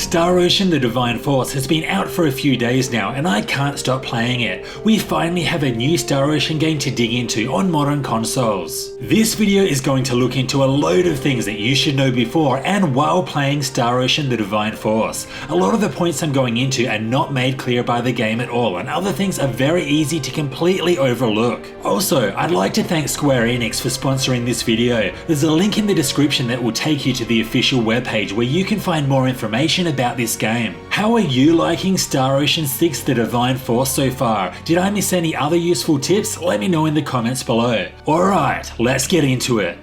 Star Ocean: The Divine Force has been out for a few days now and I can't stop playing it. We finally have a new Star Ocean game to dig into on modern consoles. This video is going to look into a load of things that you should know before and while playing Star Ocean: The Divine Force. A lot of the points I'm going into are not made clear by the game at all, and other things are very easy to completely overlook. Also, I'd like to thank Square Enix for sponsoring this video. There's a link in the description that will take you to the official webpage where you can find more information about this game. How are you liking Star Ocean 6: The Divine Force so far? Did I miss any other useful tips? Let me know in the comments below. Alright, let's get into it.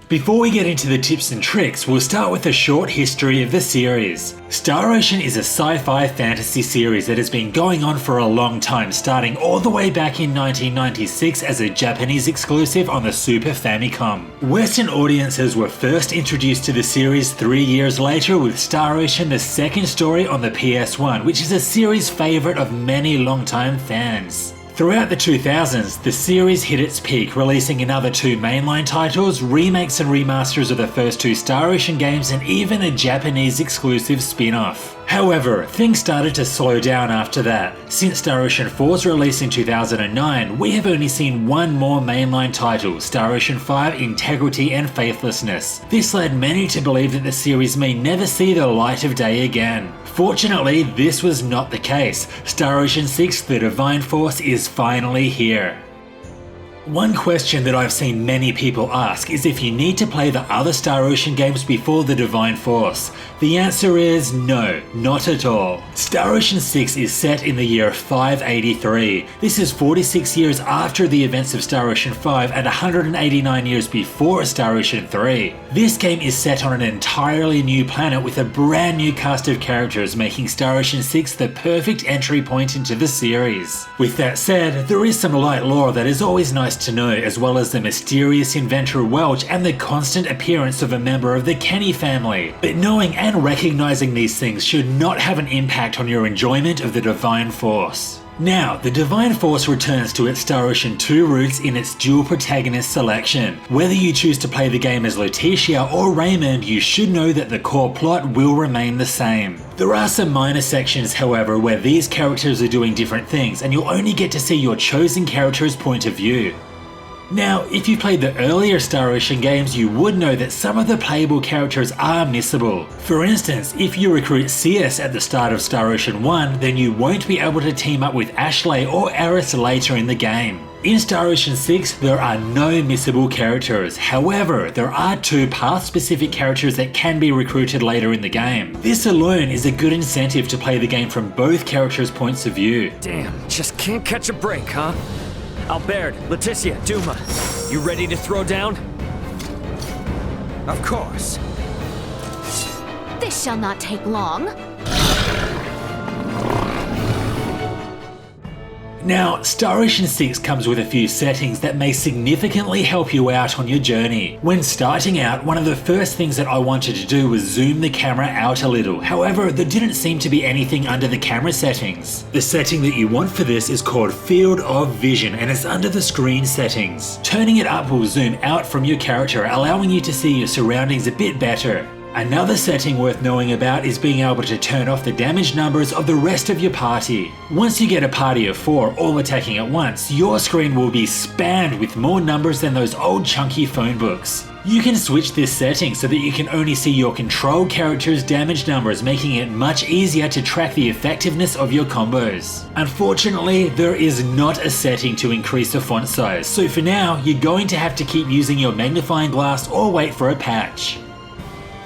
Before we get into the tips and tricks, we'll start with a short history of the series. Star Ocean is a sci-fi fantasy series that has been going on for a long time, starting all the way back in 1996 as a Japanese exclusive on the Super Famicom. Western audiences were first introduced to the series 3 years later with Star Ocean: The Second Story on the PS1, which is a series favourite of many longtime fans. Throughout the 2000s, the series hit its peak, releasing another 2 mainline titles, remakes and remasters of the first 2 Star Ocean games, and even a Japanese exclusive spin-off. However, things started to slow down after that. Since Star Ocean 4's release in 2009, we have only seen one more mainline title, Star Ocean 5: Integrity and Faithlessness. This led many to believe that the series may never see the light of day again. Fortunately, this was not the case. Star Ocean 6: The Divine Force is finally here. One question that I've seen many people ask is if you need to play the other Star Ocean games before the Divine Force. The answer is no, not at all. Star Ocean 6 is set in the year 583. This is 46 years after the events of Star Ocean 5 and 189 years before Star Ocean 3. This game is set on an entirely new planet with a brand new cast of characters, making Star Ocean 6 the perfect entry point into the series. With that said, there is some light lore that is always nice to know, as well as the mysterious inventor Welch and the constant appearance of a member of the Kenny family. But knowing and recognizing these things should not have an impact on your enjoyment of the Divine Force. Now, the Divine Force returns to its Star Ocean 2 roots in its dual protagonist selection. Whether you choose to play the game as Leticia or Raymond, you should know that the core plot will remain the same. There are some minor sections, however, where these characters are doing different things and you'll only get to see your chosen character's point of view. Now, if you played the earlier Star Ocean games, you would know that some of the playable characters are missable. For instance, if you recruit CS at the start of Star Ocean 1, then you won't be able to team up with Ashley or Eris later in the game. In Star Ocean 6, there are no missable characters. However, there are 2 path-specific characters that can be recruited later in the game. This alone is a good incentive to play the game from both characters' points of view. Damn, just can't catch a break, huh? Albert, Leticia, Duma, you ready to throw down? Of course. This shall not take long. Now, Star Ocean 6 comes with a few settings that may significantly help you out on your journey. When starting out, one of the first things that I wanted to do was zoom the camera out a little. However, there didn't seem to be anything under the camera settings. The setting that you want for this is called Field of Vision and it's under the screen settings. Turning it up will zoom out from your character, allowing you to see your surroundings a bit better. Another setting worth knowing about is being able to turn off the damage numbers of the rest of your party. Once you get a party of 4 all attacking at once, your screen will be spammed with more numbers than those old chunky phone books. You can switch this setting so that you can only see your control character's damage numbers, making it much easier to track the effectiveness of your combos. Unfortunately, there is not a setting to increase the font size, so for now, you're going to have to keep using your magnifying glass or wait for a patch.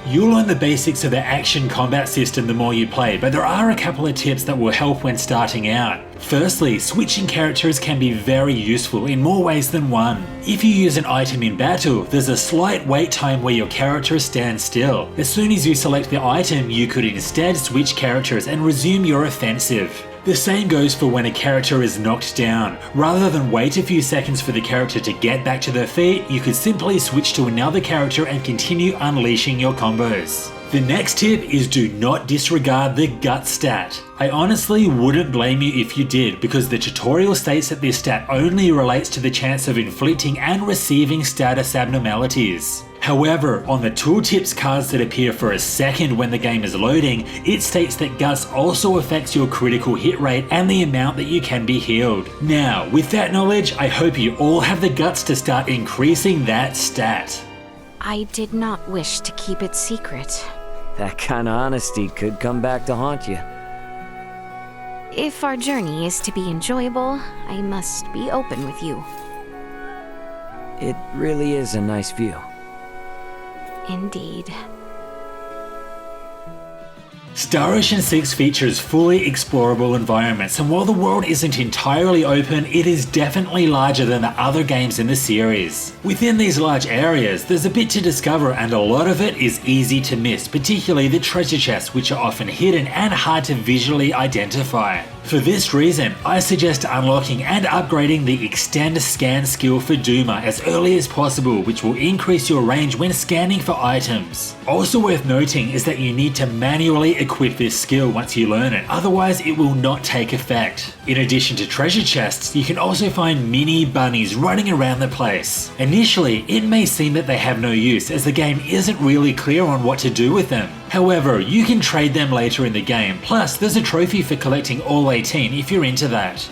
You'll learn the basics of the action combat system the more you play, but there are a couple of tips that will help when starting out. Firstly, switching characters can be very useful in more ways than one. If you use an item in battle, there's a slight wait time where your character stands still. As soon as you select the item, you could instead switch characters and resume your offensive. The same goes for when a character is knocked down. Rather than wait a few seconds for the character to get back to their feet, you could simply switch to another character and continue unleashing your combos. The next tip is do not disregard the gut stat. I honestly wouldn't blame you if you did, because the tutorial states that this stat only relates to the chance of inflicting and receiving status abnormalities. However, on the tooltips cards that appear for a second when the game is loading, it states that guts also affects your critical hit rate and the amount that you can be healed. Now, with that knowledge, I hope you all have the guts to start increasing that stat. I did not wish to keep it secret. That kind of honesty could come back to haunt you. If our journey is to be enjoyable, I must be open with you. It really is a nice view. Indeed. Star Ocean 6 features fully explorable environments, and while the world isn't entirely open, it is definitely larger than the other games in the series. Within these large areas, there's a bit to discover and a lot of it is easy to miss, particularly the treasure chests, which are often hidden and hard to visually identify. For this reason, I suggest unlocking and upgrading the Extend Scan skill for Duma as early as possible, which will increase your range when scanning for items. Also worth noting is that you need to manually equip this skill once you learn it, otherwise it will not take effect. In addition to treasure chests, you can also find mini bunnies running around the place. Initially, it may seem that they have no use as the game isn't really clear on what to do with them. However, you can trade them later in the game, plus there's a trophy for collecting all 18 if you're into that.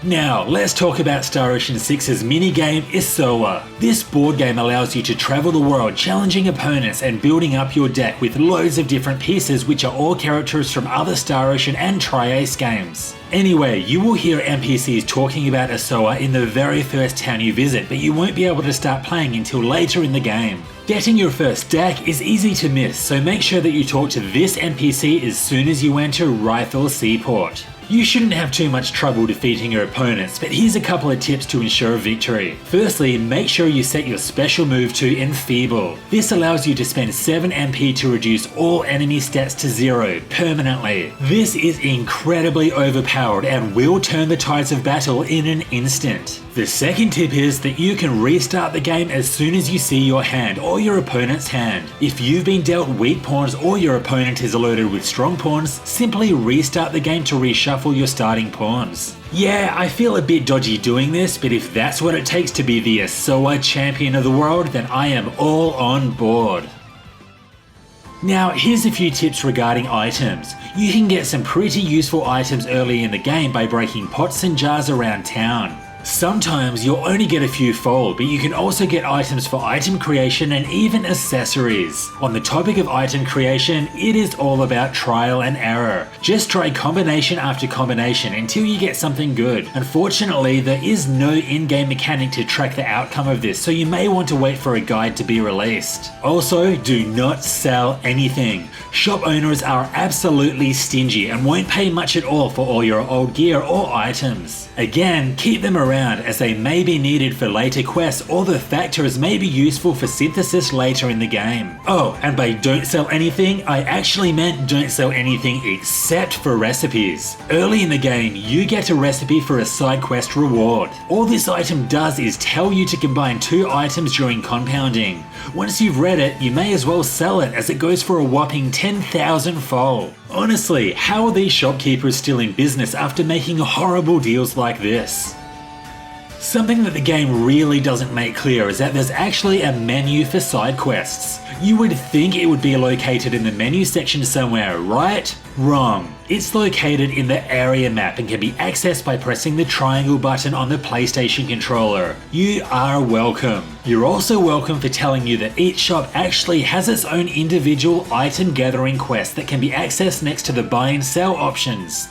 Now, let's talk about Star Ocean 6's minigame Isoa. This board game allows you to travel the world challenging opponents and building up your deck with loads of different pieces which are all characters from other Star Ocean and Tri-Ace games. Anyway, you will hear NPCs talking about Isoa in the very first town you visit, but you won't be able to start playing until later in the game. Getting your first deck is easy to miss, so make sure that you talk to this NPC as soon as you enter Rifle Seaport. You shouldn't have too much trouble defeating your opponents, but here's a couple of tips to ensure victory. Firstly, make sure you set your special move to Enfeeble. This allows you to spend 7 MP to reduce all enemy stats to 0 permanently. This is incredibly overpowered and will turn the tides of battle in an instant. The second tip is that you can restart the game as soon as you see your hand or your opponent's hand. If you've been dealt weak pawns or your opponent is loaded with strong pawns, simply restart the game to reshuffle your starting pawns. Yeah, I feel a bit dodgy doing this, but if that's what it takes to be the Isoa champion of the world, then I am all on board. Now, here's a few tips regarding items. You can get some pretty useful items early in the game by breaking pots and jars around town. Sometimes you'll only get a few fold, but you can also get items for item creation and even accessories. On the topic of item creation, it is all about trial and error. Just try combination after combination until you get something good. Unfortunately, there is no in-game mechanic to track the outcome of this, so you may want to wait for a guide to be released. Also, do not sell anything. Shop owners are absolutely stingy and won't pay much at all for all your old gear or items. Again, keep them around as they may be needed for later quests or the factors may be useful for synthesis later in the game. Oh, and by don't sell anything, I actually meant don't sell anything except for recipes. Early in the game, you get a recipe for a side quest reward. All this item does is tell you to combine 2 items during compounding. Once you've read it, you may as well sell it as it goes for a whopping 10,000 fold. Honestly, how are these shopkeepers still in business after making horrible deals like this? Something that the game really doesn't make clear is that there's actually a menu for side quests. You would think it would be located in the menu section somewhere, right? Wrong. It's located in the area map and can be accessed by pressing the triangle button on the PlayStation controller. You are welcome. You're also welcome for telling you that each shop actually has its own individual item gathering quest that can be accessed next to the buy and sell options.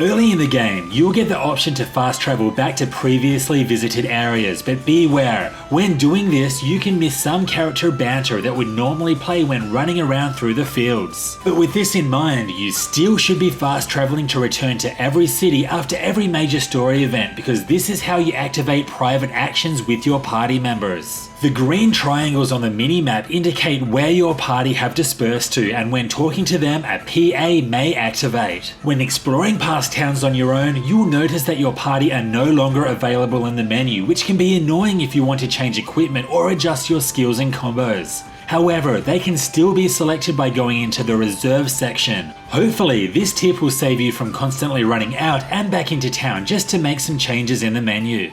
Early in the game, you'll get the option to fast travel back to previously visited areas, but beware, when doing this you can miss some character banter that would normally play when running around through the fields. But with this in mind, you still should be fast traveling to return to every city after every major story event, because this is how you activate private actions with your party members. The green triangles on the mini-map indicate where your party have dispersed to, and when talking to them, a PA may activate. When exploring past towns on your own, you'll notice that your party are no longer available in the menu, which can be annoying if you want to change equipment or adjust your skills and combos. However, they can still be selected by going into the reserve section. Hopefully, this tip will save you from constantly running out and back into town just to make some changes in the menu.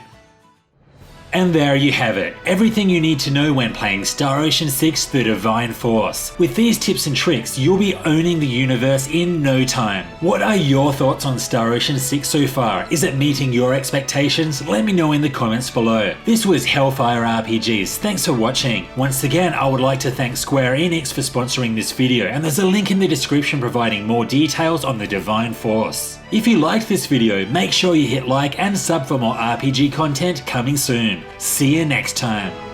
And there you have it, everything you need to know when playing Star Ocean 6 The Divine Force. With these tips and tricks, you'll be owning the universe in no time. What are your thoughts on Star Ocean 6 so far? Is it meeting your expectations? Let me know in the comments below. This was Hellfire RPGs, thanks for watching. Once again, I would like to thank Square Enix for sponsoring this video, and there's a link in the description providing more details on the Divine Force. If you liked this video, make sure you hit like and sub for more RPG content coming soon. See you next time.